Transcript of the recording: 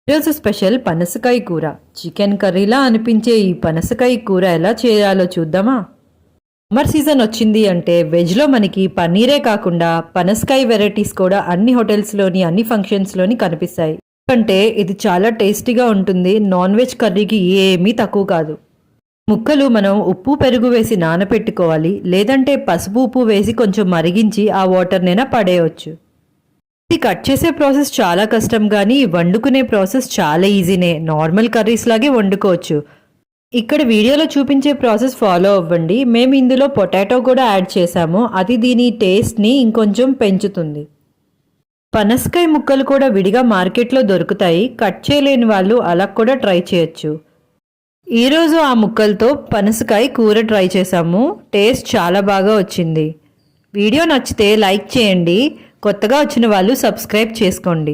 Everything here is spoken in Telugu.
ఈరోజు స్పెషల్ పనసకాయ కూర. చికెన్ కర్రీలా అనిపించే ఈ పనసకాయ కూర ఎలా చేయాలో చూద్దామా? సమ్మర్ సీజన్ వచ్చింది అంటే వెజ్లో మనకి పన్నీరే కాకుండా పనసకాయ వెరైటీస్ కూడా అన్ని హోటల్స్లోని అన్ని ఫంక్షన్స్లోని కనిపిస్తాయి. ఎందుకంటే ఇది చాలా టేస్టీగా ఉంటుంది. నాన్ వెజ్ కర్రీకి ఏమీ తక్కువ కాదు. ముక్కలు మనం ఉప్పు పెరుగు వేసి నానపెట్టుకోవాలి, లేదంటే పసుపు ఉప్పు వేసి కొంచెం మరిగించి ఆ వాటర్నైనా పడేయవచ్చు. ఇది కట్ చేసే ప్రాసెస్ చాలా కష్టం, కానీ వండుకునే ప్రాసెస్ చాలా ఈజీనే. నార్మల్ కర్రీస్ లాగే వండుకోవచ్చు. ఇక్కడ వీడియోలో చూపించే ప్రాసెస్ ఫాలో అవ్వండి. మేము ఇందులో పొటాటో కూడా యాడ్ చేసాము. అది దీని టేస్ట్ని ఇంకొంచెం పెంచుతుంది. పనసకాయ ముక్కలు కూడా విడిగా మార్కెట్లో దొరుకుతాయి. కట్ చేయలేని వాళ్ళు అలా కూడా ట్రై చేయొచ్చు. ఈరోజు ఆ ముక్కలతో పనసకాయ కూర ట్రై చేసాము. టేస్ట్ చాలా బాగా వచ్చింది. వీడియో నచ్చితే లైక్ చేయండి. కొత్తగా వచ్చిన వాళ్ళు సబ్స్క్రైబ్ చేసుకోండి.